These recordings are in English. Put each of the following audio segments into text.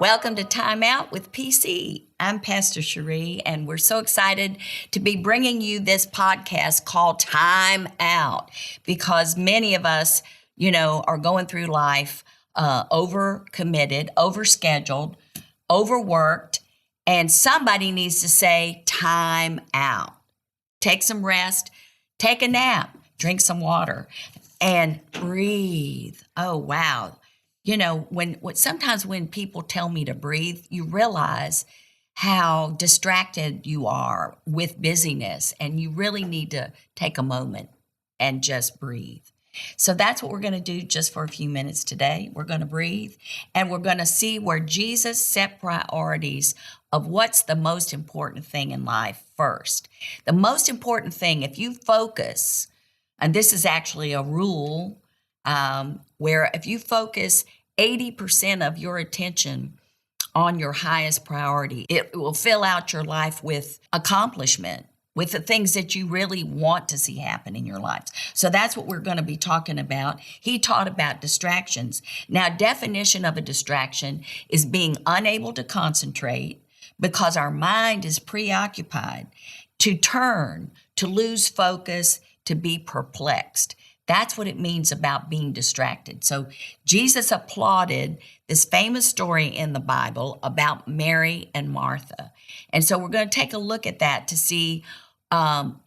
Welcome to Time Out with PC. I'm Pastor Cherie, and we're so excited to be bringing you this podcast called Time Out because many of us, are going through life overcommitted, overscheduled, overworked, and somebody needs to say time out. Take some rest, take a nap, drink some water, and breathe. Oh, wow. Sometimes when people tell me to breathe, you realize how distracted you are with busyness, and you really need to take a moment and just breathe. So that's what we're going to do just for a few minutes today. We're going to breathe, and we're going to see where Jesus set priorities of what's the most important thing in life first. The most important thing, if you focus, and this is actually a rule, where if you focus 80% of your attention on your highest priority, it will fill out your life with accomplishment, with the things that you really want to see happen in your life. So that's what we're going to be talking about. He taught about distractions. Now, definition of a distraction is being unable to concentrate because our mind is preoccupied, to turn, to lose focus, to be perplexed. That's what it means about being distracted. So Jesus applauded this famous story in the Bible about Mary and Martha. And so we're going to take a look at that to see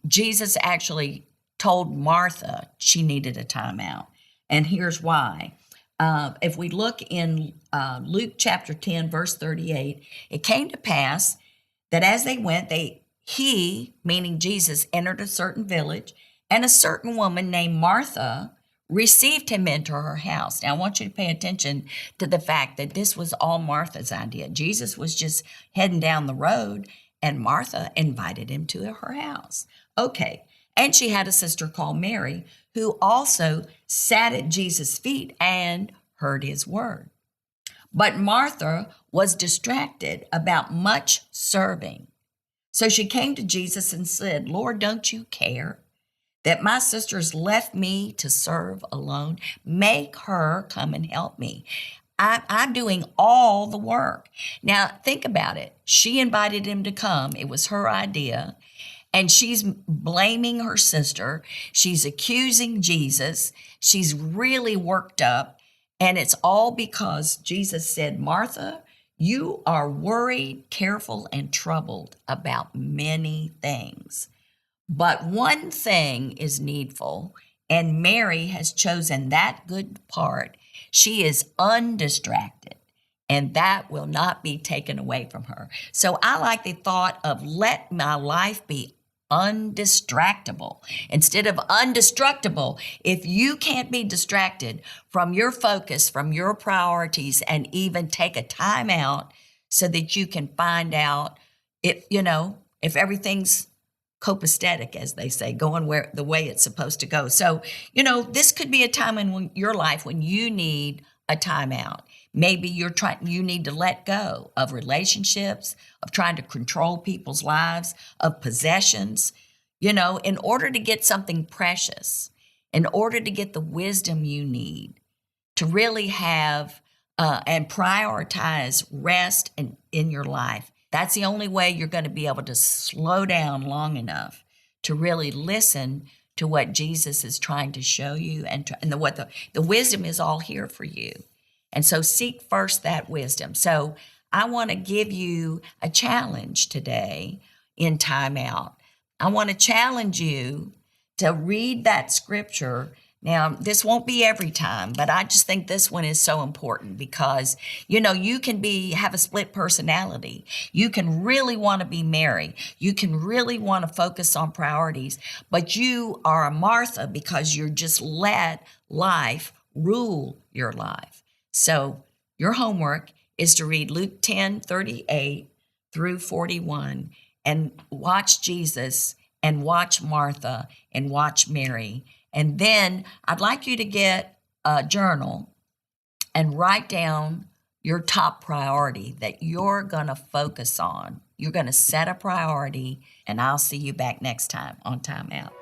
Jesus actually told Martha she needed a timeout. And here's why. If we look in Luke chapter 10, verse 38, it came to pass that as they went, he, meaning Jesus, entered a certain village, and a certain woman named Martha received him into her house. Now, I want you to pay attention to the fact that this was all Martha's idea. Jesus was just heading down the road, and Martha invited him to her house. Okay, and she had a sister called Mary, who also sat at Jesus' feet and heard his word. But Martha was distracted about much serving. So she came to Jesus and said, "Lord, don't you care that my sister's left me to serve alone? Make her come and help me. I'm doing all the work." Now, think about it. She invited him to come. It was her idea. And she's blaming her sister. She's accusing Jesus. She's really worked up. And it's all because Jesus said, "Martha, you are worried, careful, and troubled about many things. But one thing is needful, and Mary has chosen that good part. She is undistracted, and that will not be taken away from her." So I like the thought of let my life be undistractable instead of undestructible. If you can't be distracted from your focus, from your priorities, and even take a time out so that you can find out if everything's copacetic, as they say, going where the way it's supposed to go. So, this could be a time in your life when you need a timeout. Maybe you need to let go of relationships, of trying to control people's lives, of possessions, in order to get something precious, in order to get the wisdom you need to really have and prioritize rest in your life. That's the only way you're going to be able to slow down long enough to really listen to what Jesus is trying to show you, and what the wisdom is all here for you. And so seek first that wisdom. So I want to give you a challenge today in Time Out. I want to challenge you to read that scripture. Now, this won't be every time, but I just think this one is so important because, you can have a split personality. You can really want to be Mary. You can really want to focus on priorities, but you are a Martha because you're just let life rule your life. So your homework is to read Luke 10:38 through 41 and watch Jesus and watch Martha and watch Mary. And then I'd like you to get a journal and write down your top priority that you're going to focus on. You're going to set a priority, and I'll see you back next time on Time Out.